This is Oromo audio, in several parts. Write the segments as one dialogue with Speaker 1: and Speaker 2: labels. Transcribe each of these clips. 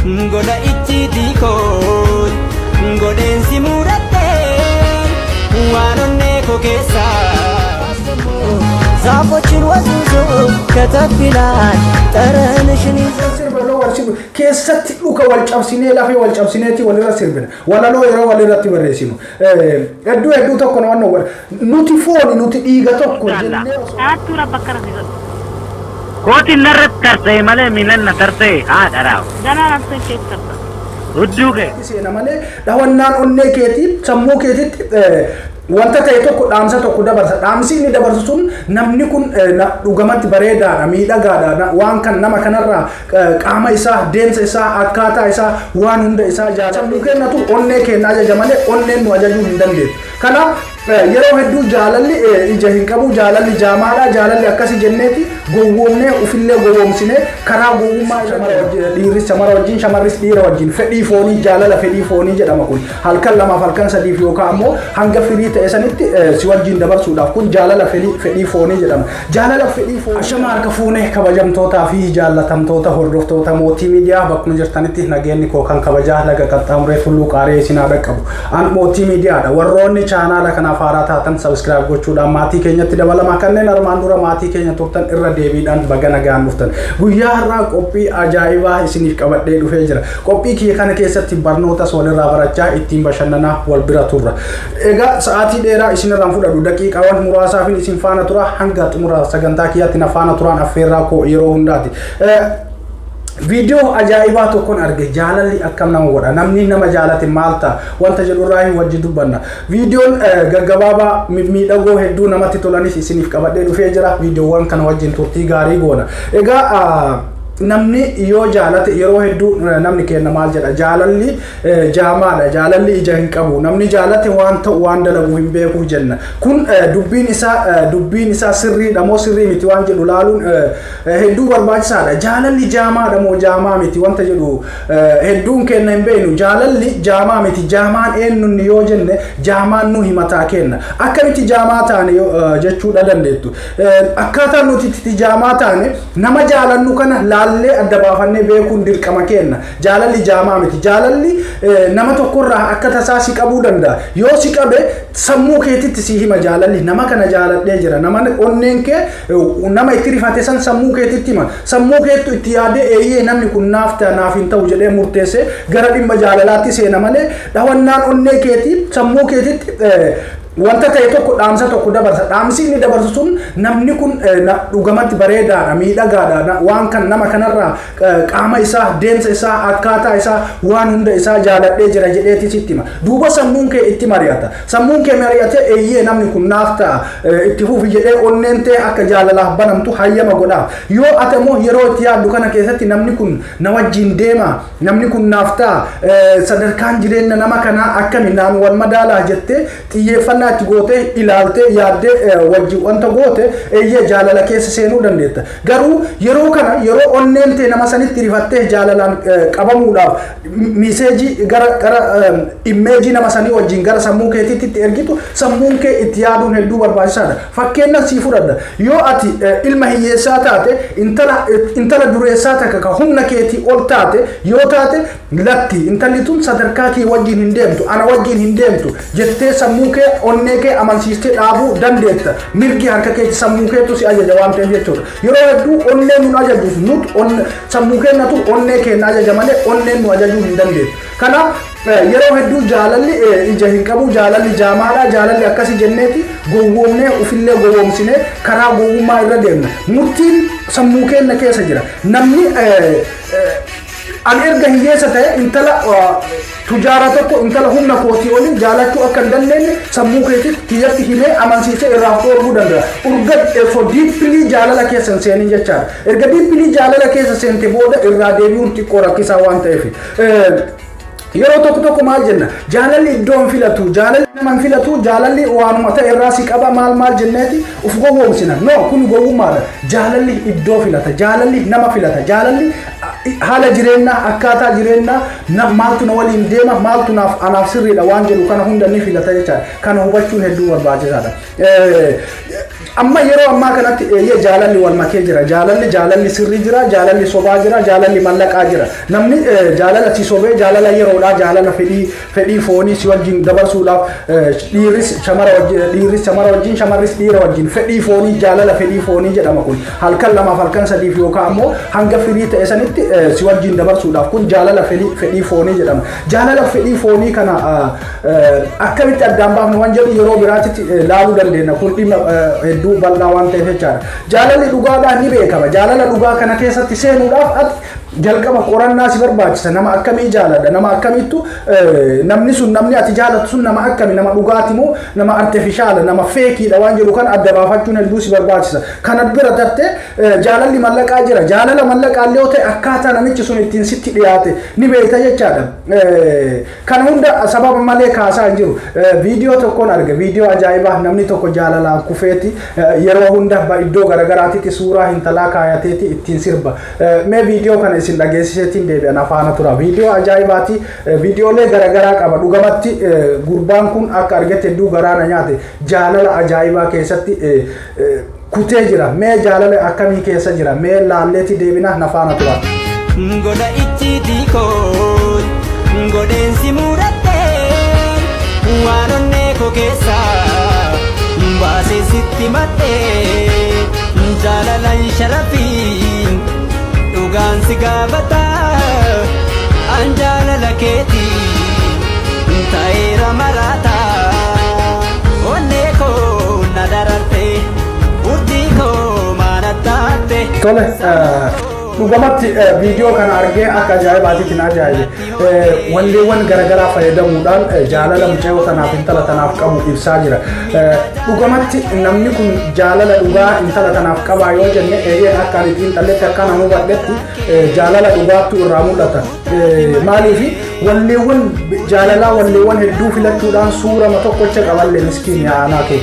Speaker 1: goda ichiti ko goden simurate wanone ko kesa zafoችን ወዝዞ ከተብላል ጠረንሽን ይዘስር በለው ወርሲብ ከሰት ሉከ ወልጫብሲኔ ላፈ ወልጫብሲኔቲ ወለራ ሲርብነ ወላሎ የራ ወለራቲ በረሲኑ እዱ ተኮነ ዋና ኑቲፎን ኑቲ ዲጋ ተኮ
Speaker 2: አቱራ በከረ ኮቲ ነረት ተርቴ ማለ ሚነን ተርቴ አዳራው ዳና አንተ ውዱገ
Speaker 3: ሲና ማለ ዳወናን ኦኔ ኬቲ ሰሙ ኬቲ wanta ta'e tokko dhaamsa tokko dabarsa dhaamsi inni dabarsu sun namni kun dhugamatti bareedaadha miidhagaadha waan kan nama kanarraa qaama isaa deemsa isaa akkaataa isaa waan hunda isaa jaalatu kennatu onnee kenna ajaja malee onneen nu ajajuu hin dandeessu kanaaf yeroo hedduu jaalalli ija hin qabu jaalalli jaamaadha jaalalli akkasi jenneeti gowwoomnee ufillee gowwoomsine karaa gowwummaa dhiirris shamara wajjin shamarris dhiira wajjin fedhii foonii jaalala fedhii foonii jedhama kun halkan lamaaf halkan sadiif yookaan ammoo hanga firii ta'e sanitti si wajjin dabarsuudhaaf kun jaalala fedhii foonii jedhama jaalala fedhii foonii ashama harka fuunee kabajamtootaa fi jaallatamtoota hordoftoota mootii miidiyaa bakkuma jirtanitti nageenyi koo kan kabajaa laga qaxxaamuree tulluu qaaree isin haa dhaqqabu an mootii miidiyaadha warroonni chaanaala kana faaraa taatan subscribe gochuudhaan maatii keenyatti dabalamaa kanneen armaan dura maatii keenya turtan irra deebiidhaan baga nagaan dhuftan guyyaa har'aa qophii ajaa'ibaa isiniif qabadhee dhufee jira qophii kiyya kana keessatti barnootas walirraa barachaa ittiin bashannanaa wal bira turra egaa sa'aatii dheeraa isinirraan fudhadhu daqiiqaawwan muraasaaf isin faana tura hanga xumura sagantaa kiyyaatti na faana turaan affeerraa koo yeroo hundaati video ajaa'ibaa tokkoon arge jaalalli akkam nama godha namni nama jaalate maalta wanta jedhurraa hin wajji dubbanna videoon gaggabaabaa miidhagoo hedduu namatti tolanis isiniif qabadhee dhufee jira videoowwan kana wajjin turtii gaarii goona egaa namni yoo jaalate yeroo hedduu namni kenna maal jedha jaalalli jaamaadha jaalalli ija hin qabu namni jaalate waan ta'u waan dalagu hin beeku jenna kun dubbiin isaa sirriidha moo sirrii miti waan jedhu laaluun hedduu barbaachisaadha jaalalli jaamaadha moo jaamaa miti wanta jedhu hedduun kenna hin beeknu jaalalli jaamaa miti jaamaan eenyunni yoo jenne jaamaan nu himataa kenna akkamitti jaamaa taane jechuudha dandeettu akkaataan nuti itti jaamaa taane nama jaalannu kana laallee adda baafannee beekuun dirqama kenna jaalalli jaamaa miti jaalalli nama tokkorraa akka tasaa si qabuu danda'a yoo si qabe sammuu keetitti si hima jaalalli nama kana jaaladhee jira nama onneen kee nama itti rifate san sammuu keetitti hima sammuu keettu itti yaadee eeyyee namni kun naaf ta'a naaf hin ta'u jedhee murteessee gara dhimma jaalalaatti seena malee dhawannaan onnee keetii sammuu keetitti wanta ta'e tokko dhaamsa tokko dabarsa dhaamsi inni dabarsu sun namni kun dhugamatti bareedaadha miidhagaadha waan kan nama kanarraa qaama isaa deemsa isaa akkaataa isaa waan hunda isaa jaaladhee jira jedheeti sitti hima duuba sammuun kee itti mari'ata sammuun kee mari'ate eeyyee namni kun naaf ta'a itti fufi jedhee onneen ta'e akka jaalalaaf banamtu hayyama godhaaf yoo ate immoo yeroo itti yaaddu kana keessatti namni kun na wajjin deema namni kun naaf ta'a sadarkaan jireenya nama kanaa akkami naan wal madaalaa jettee xiyyeeffannaa itti goote ilaalte yaadde wajji wanta goote eeyyee jaalala keessa seenuu dandeetta garuu yeroo kana yeroo onneen ta'e nama sanitti rifattee jaalalaan qabamuudhaaf miseejii gara immeejii nama sanii wajjin gara sammuu keetitti ergitu sammuun kee itti yaaduun hedduu barbaachisaadha fakkeenyaaf sii fudhadha yoo ati ilma hiyyeessaa taate intala dureessaa takka ka humna keetii ol taate yoo taate lakki intalli tun sadarkaa kee wajjin hin deemtu ana wajjin hin deemtu jettee sammuu kee onnee kee amansiistee dhaabuu dandeetta mirgi harka keetti sammuu keetu si ajaja waan ta'eef jechuudha yeroo hedduu onnee nu ajajus nut sammuu keenyatu onnee keenya ajaja malee onneen nu ajajuu hin dandeettu kanaaf yeroo hedduu jaalalli ija hin qabu jaalalli jaamaadha jaalalli akkasi jenneeti gowwoomnee ufillee gowwoomsine karaa gowwummaa irra deemna murtiin sammuu keenya keessa jira namni an erga hiyyeessa ta'e intala tujaara tokko intala humna kootii olii jaalachuu akka hin dandeenye sammuu keetitti kiyyatti himee amansiisee irraa dhoorguu danda'a urga diippilii jaalala keessa hin seenin jechaadha erga diippilii jaalala keessa seente booda irraa deebi'uun xiqqoo rakkisaa waan ta'eef yeroo tokko maal jenna jaalalli iddoon filatu jaalalli naman filatu jaalalli waanuma ta'e irraa si qaba maal jenneeti uf gowwoomsina no kun gowwummaadha jaalalli iddoo filata jaalalli nama filata jaalalli haala jireenyaa akkaataa jireenyaa maaltu na waliin deema maaltu anaaf sirriidha waan jedhu kana hunda ni filata jechaadha kana hubachuun hedduu barbaachisaadha amma yeroo ammaa kanatti jaalalli wal makee jira jaalalli sirrii jira jaalalli sobaa jira jaalalli mallaqaa jira namni jaalala si sobee jaalala yeroodha jaalala fedhii foonii si wajjin dabarsuudhaaf dhiirris shamara wajjin shamarris dhiira wajjin fedhii foonii jaalala fedhii foonii jedhama kun halkan lamaaf halkan sadiif yookaan ammoo hanga firii ta'e sanitti si wajjin dabarsuudhaaf kun jaalala fedhii foonii jedhama jaalala fedhii foonii kana akkamitti addaan baafnu waan jedhu yeroo biraatti laaluu dandeenya kun dhimma hedduu bal'aa waan ta'eef jechaadha. Jaalalli dhugaadhaan ni beekama. Jaalala dhugaa kana keessatti seenuudhaaf ati jalqaba qorannaa si barbaachisa. Nama akkamii jaaladha? Nama akkamittu namni sun namni ati jaalatu sun nama akkamii? Nama dhugaati moo nama artifishaala? Nama feekiidha waan jedhu kan adda baafachuun hedduu si barbaachisa. Kana bira darbee jaalalli mallaqaa jira. Jaalala mallaqaa illee yoo ta'e akkaataa namichi sun ittiin sitti dhiyaate ni beekta jechaadha. Kana hunda sababa malee kaasaa hin jiru. Viidiyoo tokkoon arge. Viidiyoo ajaa'ibaa namni tokko jaalalaan kufeeti yeroo hunda iddoo garagaraatitti suuraa intalaa kaayateeti ittiin sirba. Mee viidiyoo kana isin dhageessiseetiin deebi'an afaana tura. Viidiyoo ajaa'ibaati. Viidiyoolee garagaraa qaba. Dhugamatti gurbaan kun akka argate hedduu garaana nyaate jaalala ajaa'ibaa keessatti kutee jira. Mee jaalala akkamii keessa jira? Mee laalleeti deebina afaana tura.
Speaker 4: Goda itti diikoo godeensi muudhattee waan onnee koo keessaa baasee sitti madhee jaalalaan sharafiin dhugaan si gaafataa an jaalala keetii ta'eera maraataa onnee koo na dararte urjii koo maana taate.
Speaker 3: Tole dhugamatti viidiyoo kana argee akka ajaa'ibaatiitiin ajaa'ibe walleewwan garagaraa fayyadamuudhaan jaalala mucayyoo tanaaf intala tanaaf qabu ibsaa jira. Dhugamatti namni kun jaalala dhugaa intala tanaaf qabaa yoo jenne akka ani xiinxalletti akka nama hubadhetti jaalala dhugaattu irraa mul'ata. Maaliifi walleewwan jaalalaa walleewwan hedduu filachuudhaan suurama tokkocha qaballee miskiin yaa'anaa kee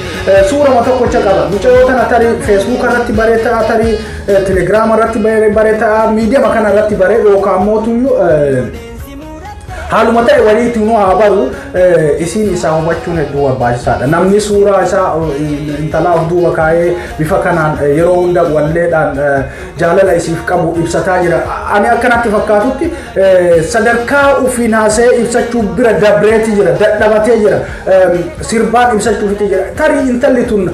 Speaker 3: suurama tokkocha qaba mucayyoo tana tarii feesbuuk irratti bareetaa tarii telegiraama irratti bareetaa miidiyaa kana irratti baree yookaan mootuyyuu haaluma ta'e walitti nu haa baru isiin isaa hubachuun hedduu barbaachisaadha. Namni suuraa isaa intalaa of duuba kaa'ee bifa kanaan yeroo hunda walleedhaan jaalala isiif qabu ibsataa jira. Ani akkanatti fakkaatutti sadarkaa ufiin haasee ibsachuu bira dabreeti jira dadhabatee jira sirbaan ibsachuufitti jira. Tarii intalli tun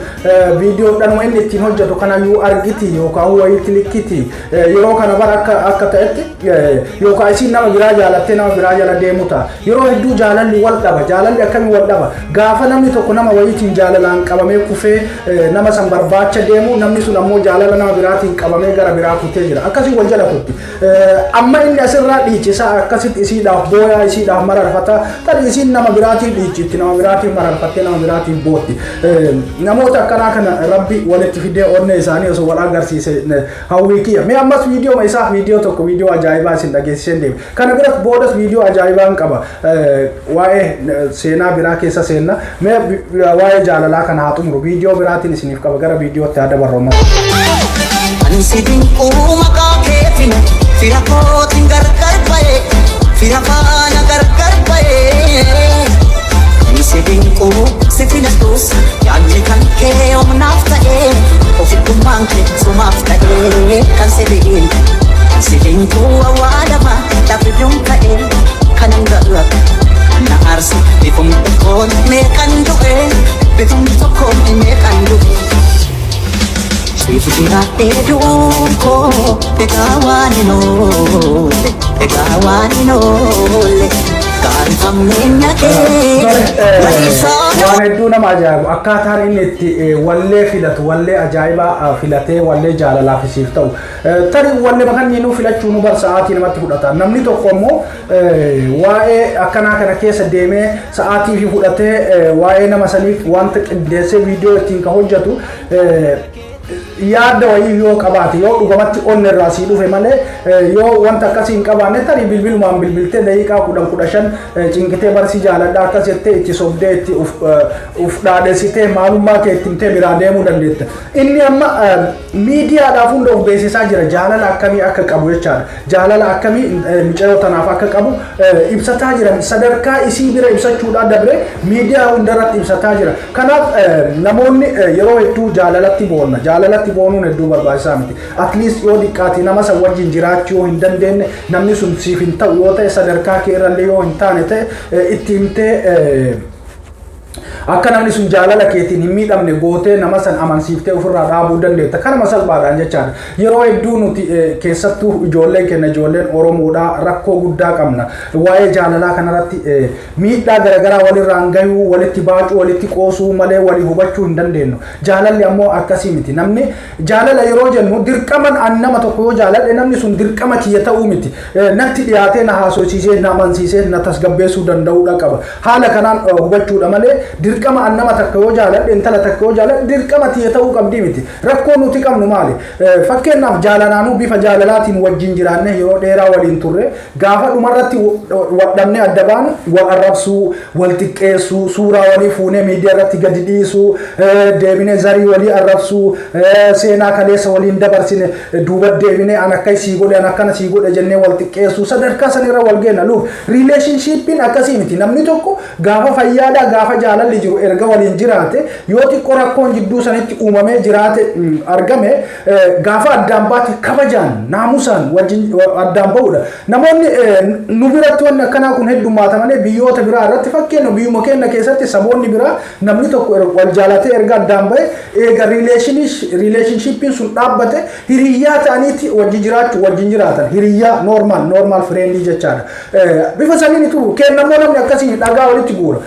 Speaker 3: viidiyoodhaan inni ittiin hojjetu kanayyuu argiti yookaan wayitti likkiti yeroo kana bara akka ta'etti yookaan isiin nama biraa jaalattee nama biraa jala deemuta yeroo hedduu jaalalli wal dhaba jaalalli akkamii wal dhaba gaafa namni tokko nama wayiitiin jaalalaan qabamee kufee nama san barbaacha deemu namni sun ammoo jaalala nama biraatiin qabamee gara biraa kutee jira akkasii wal jala kutti amma inni asirraa dhiichisa akkasitti isiidhaaf booyaa isiidhaaf mararfata tarii isiin nama biraatiin dhiichitti nama biraatiin mararfattee nama biraatiin bootti namoota akkanaa kana rabbi walitti fidee onnee isaanii osoo wal agarsiise hawwii kiyya mee ammas viidiyoo isaa viidiyoo tokko viidiyoo ajaa'ibaa isin dhageessiseen deeme kana biratti boodas viidiyoo ajaa'ibaan qaba waa'ee seenaa biraa keessa seenna mee waa'ee jaalalaa kana haa xumuru viidiyoo biraatiin isiniif qaba gara viidiyootti haa dabarru.
Speaker 4: Ani sidin uumakaa keetiin fira kootiin gargar ba'ee fira faana gargar ba'ee ani sidin si filatus yaadni kan kee humnaaf ta'ee ofittummaan kee sumaaf ta'ee kan sidin sidin awwaalama lafidun ka'ee kanan ga'u na arsi bifum tokkoon meeqan du'e bifum tokkoon meeqan du'e. Eduko pegawani nole kan hamnenya ke
Speaker 3: waan hedduu nama ajaa'ibu akkaataan inni itti wallee filatu wallee ajaa'ibaa filatee wallee jaalalaaf isiif ta'u tarii wallee bakanniinuu filachuu nu bar sa'aatii namatti fudhata namni tokko immoo waa'ee akkanaa kana keessa deemee sa'aatii fi fudhatee waa'ee nama saniif wanta qindeessee viidiyoo ittiin ka hojjetu yaadda wayii yoo qabaate yoo dhugamatti onni irraa sii dhufe malee yoo wanta akkasii hin qabaanne tarii bilbilumaan bilbiltee daqiiqaa 10-15 cinqitee barsii jaaladha akkas jettee itti sobdee itti uf dhaadhessitee maalummaa kee itti himtee biraa deemuu dandeetta. Inni amma miidiyaadhaaf hunda of beeksisaa jira jaalala akkamii akka qabu jechaadha. Jaalala akkamii micayyoo tanaaf akka qabu ibsataa jira. Sadarkaa isii bira ibsachuudhaan dabre miidiyaa hundarratti ibsataa jira. Kanaaf namoonni yeroo hedduu jaalalatti boonna. Jaalalatti boonuun hedduu barbaachisaa miti. At least yoo diqqaati nama san wajjin jiraachuu hin dandeenye namni sun siif hin ta'u yoo ta'e sadarkaa kee irrallee yoo hin taane ta'e itti himtee akka namni sun jaalala keetiin hin miidhamne gootee nama san amansiiftee ofirraa dhaabuu dandeetta. Kanuma salphaadhaan jechaadha. Yeroo hedduu nuti keessattuu ijoolleen keenya ijoolleen Oromoodhaa rakkoo guddaa qabna. Waa'ee jaalalaa kanarratti miidhaa garaagaraa walirraan gahuu, walitti baacuu, walitti qoosuu malee walii hubachuu hin dandeenyu. Jaalalli ammoo akkasii miti. Namni jaalala yeroo jennu dirqaman nama tokko yoo jaaladhe namni sun dirqama kiyya ta'uu miti. Natti dhiyaatee na haasofsiisee na amansiisee na tasgabbeessuu danda'uudha qaba. Haala kanaan hubachuudha malee dirqama nama takka yoo jaaladhe intala takka yoo jaaladhe dirqama tiyya ta'uu qabdi miti. Rakkoo nuti qabnu maali? Fakkeenyaaf jaalalaanuu bifa jaalalaatiin wajjin jiraanne yeroo dheeraa waliin turre gaafa dhumarratti wadhabnee adda baanu wal arrabsuu, wal xiqqeessuu, suuraa walii fuunee miidiyaa irratti gadi dhiisuu, deebinee zarii walii arrabsuu, seenaa kaleessa waliin dabarsine duuba deebinee an akka sii godhe an akkana sii godhe jennee wal xiqqeessuu sadarkaa sanirra wal geenna. Luuf riileeshnshiippiin akkasii miti. Namni tokko gaafa fayyaadhaa gaafa jaalalli jiru erga waliin jiraate yoo xiqqoo rakkoon jidduu sanitti uumamee jiraate argame gaafa addaan baate kabajaan naamusaan wajjin addaan ba'uudha. Namoonni nu biratti wanni akkanaa kun heddummaata malee biyyoota biraa irratti fakkeenya biyyuma keenya keessatti saboonni biraa namni tokko wal jaalatee erga addaan ba'e eega riileeshnshiippiin sun dhaabbate hiriyyaa ta'aniiti wajjin jiraachuu wajjin jiraatan hiriyyaa noormaal fireendii jechaadha. Bifa saniinitu kennamoo namni akkasii dhagaa walitti guura.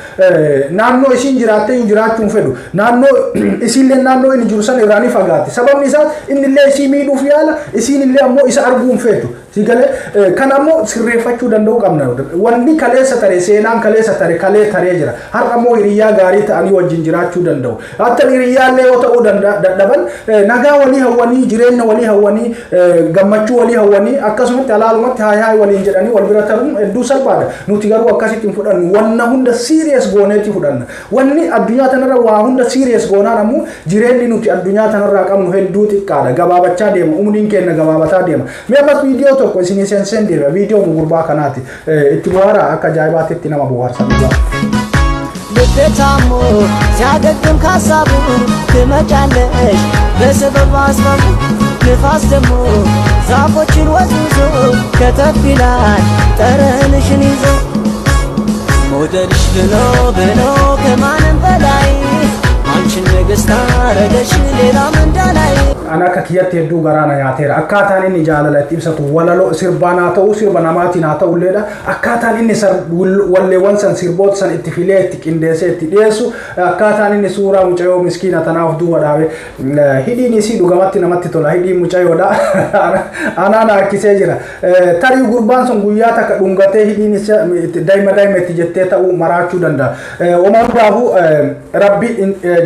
Speaker 3: Naannoo isiin jiraattee hin jiraachuun fedhu. Naannoo isiillee naannoo inni jiru san irraa ni fagaatti. Sababni isaas innillee isii miidhuuf yaala, isiinillee ammoo isa arguun feetu. Sigale kan ammoo sirreeffachuu danda'uu qabna. Wanni kaleessa tare seenaan kaleessa tare kalee taree jira. Har'a ammoo hiriyyaa gaarii ta'anii wajjin jiraachuu danda'u. Hatta hiriyyaallee yoo ta'uu dadhaban nagaa walii hawwanii jireenya walii hawwanii gammachuu walii hawwanii akkasumatti alaalumatti haay waliin jedhanii wal bira taruun hedduu salphaadha. Nuti garuu akkasitti hin fudhannu. Wanna hunda serious gooneetti fudhanna. Wanni addunyaa tanarra waa hunda serious goonaan ammoo jireenyi nuti addunyaa tanarraa qabnu hedduu xiqqaadha. Gabaabachaa deema. Umriin keenya gabaabataa deema. Mee ammas viidiyoo tokko isinii seensen deema. Viidiyoo gurbaa kanaati. Itti bu'aara akka ajaa'ibaatti nama bu'aarsa dhugaa.
Speaker 4: ልቤታሞ ሲያገግም ካሳቡ ትመጫለሽ በሰበብ አስባቡ ንፋስ ደግሞ ዛፎችን ወዝውዞ ከተፍ ይላል ጠረንሽን ይዞ መውደድሽ ብሎ ከማንም በላይ አንቺን ንግስት አረገሽ ሌላ ምንዳላይ
Speaker 3: ana akka kiyyatti hedduu garaana nyaateera. Akkaataan inni jaalala itti ibsatu walaloo sirbaan haa ta'u sirba namaatiin haa ta'ulleedha. Akkaataan inni walleewwan san sirboota san itti filee itti qindeessee itti dhiyeessu akkaataan inni suuraa mucayyoo miskiina tanaaf duuba dhaabe hidhiin isii dhugamatti namatti tola. Hidhiin mucayyoodha. Anaan harkisee jira. Tarii gurbaan sun guyyaa takka dhungatee hidhiin daa'ima itti jettee ta'uu maraachuu danda'a. Omaruudhaafu rabbi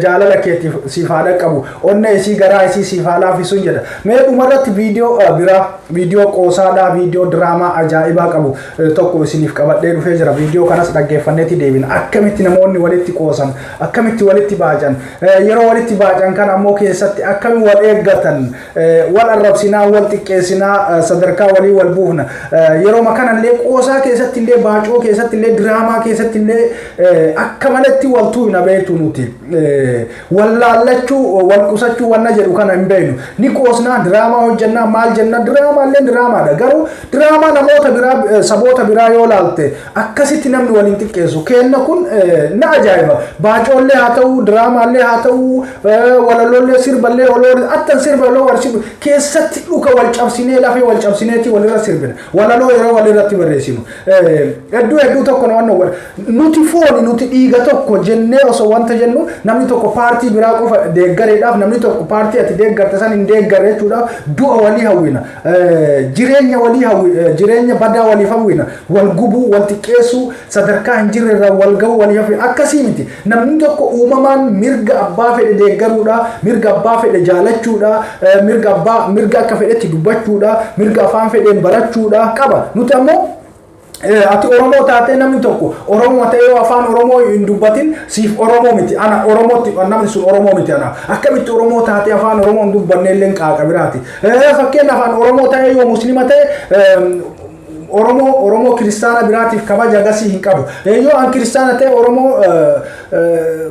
Speaker 3: jaalala keetiif siif haa dhaqqabu. Onnee isii garaa isii siif laafisuun jedha. Mee dhumarratti viidiyoo qoosaadhaa viidiyoo diraamaa ajaa'ibaa qabu tokko isiniif qabadhee dhufee jira. Viidiyoo kanas dhaggeeffanneeti deebina. Akkamitti namoonni walitti qoosan, akkamitti walitti baacan, yeroo walitti baacan kan ammoo keessatti akkamitti wal eeggatan, wal arrabsinaa, wal xiqqeessinaa, sadarkaa walii wal buufna. Yeroo makanallee qoosaa keessatti illee baacoo keessatti illee diraamaa keessatti illee akka malatti waltuu hin abeetu nuti. Wal laallachuu, wal qusachuu wanna jedhu kana hin beeknu. Ni qoosnaa diraamaa hojjannaa maal jenna diraamallee diraamaadha. Garuu diraamaa namoota biraa saboota biraa yoo laalte akkasitti namni waliin xiqqeessu. Kenna kun na ajaa'iba. Baacoollee haa ta'u diraamallee haa ta'u walalollee sirballee waloo attan sirba waloo warshii keessatti dhuka wal cabsinee lafee wal cabsineeti walirra sirbina. Walaloo yeroo walirratti barreessinu. Hedduu tokko naannoo nuti fooni nuti dhiiga tokko jennee osoo wanta jennu namni tokko paartii paartii biraa qofa deeggareedhaaf namni tokko paartii ati deeggarte san hin deeggarre jechuudha du'a walii hawwina jireenya walii hawwina jireenya badaa waliif hawwina wal gubuu wal xiqqeessuu sadarkaa hin jirre irraa wal ga'uu walii hawwina akkasii miti namni tokko uumamaan mirga abbaa fedhe deeggaruudha mirga abbaa fedhe jaalachuudha mirga akka fedhetti dubbachuudha mirga afaan fedheen barachuudha qaba nuti ammoo ati Oromoo taatee namni tokko Oromoo ta'ee afaan Oromoo hin dubbatin siif Oromoo miti ana Oromootti namni sun Oromoo miti ana akkamitti Oromoo taatee afaan Oromoo hin dubbanne illee qaaqa biraati fakkeen afaan Oromoo ta'ee yoo muslima ta'e Oromoo kiristaana biraatiif kabaja gasii hin qabu yoo an kiristaana ta'e Oromoo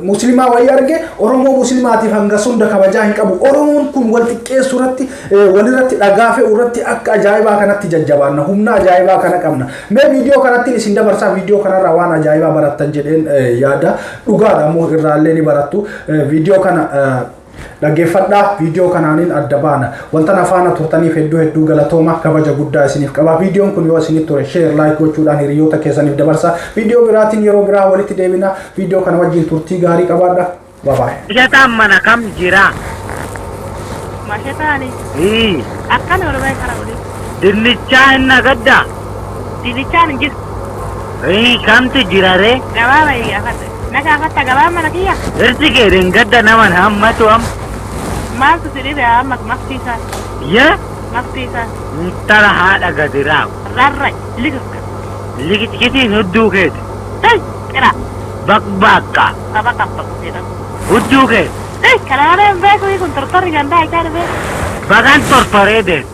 Speaker 3: muslimaa wayii arge Oromoo muslimaatiif hanga sunda kabajaa hin qabu Oromoon kun wal xiqqeessuu irratti walirratti dhagaa fe'uu irratti akka ajaa'ibaa kanatti jajjabaanna humna ajaa'ibaa kana qabna mee viidiyoo kanatti isin dabarsaa viidiyoo kanarraa waan ajaa'ibaa barattan jedheen yaada dhugaadha ammoo irraallee ni barattu viidiyoo kana dhaggeeffadhaa viidiyoo kanaanin adda baana wanta nafaana turtaniif hedduu galatooma kabaja guddaa isiniif qaba viidiyoon kun yoo isinitti tole share like gochuudhaan hiriyoota keessaniif dabarsaa viidiyoo biraatiin yeroo biraa walitti deebina viidiyoo kana wajjin turtii gaarii qabaadha bye bye
Speaker 2: Shataan mana kam jira?
Speaker 5: Mashataani. Akkana wal baay'ee karaa olii.
Speaker 2: Dinnichaa hin nagadda.
Speaker 5: Dinnichaan hin jiru.
Speaker 2: Kamtu jira ree?
Speaker 5: Gabaa baay'ee gaafate. Na gaafata gabaa mana kiyya.
Speaker 2: Irsi kee gadda naman hammatu am.
Speaker 5: Maaltu si dhibe amma maqtiisaa.
Speaker 2: Yaa?
Speaker 5: Maqtiisaa.
Speaker 2: Tara haadha gadi raabu.
Speaker 5: Rarra ligirka.
Speaker 2: Likitiin hudduu keeti.
Speaker 5: Tay qira.
Speaker 2: Bakka.
Speaker 5: Qaba qabba jedhamu.
Speaker 2: Hudduu keeti.
Speaker 5: Tay kanaana hin beeku kun tortorri gandaa isaa dhibee.
Speaker 2: Bagaan tortoree deet.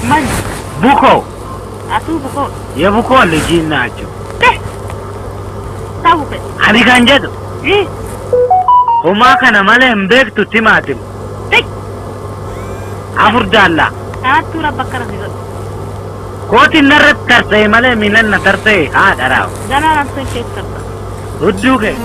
Speaker 5: Man.
Speaker 2: Bukoo.
Speaker 5: Asuu bukoo.
Speaker 2: Ya bukoo lijiin naachu.
Speaker 5: Tahu ke?
Speaker 2: Ani kan jedhu. Homaa kana malee hin beektu timaatim. Afur jaallaa.
Speaker 5: Haattuu rabbakara si godhu.
Speaker 2: Kootiin narratti tarsa'e malee miilan na tarsa'e haadha raabu.
Speaker 5: Ganaa namtoo keessa tarsa.
Speaker 2: Hudduu kee.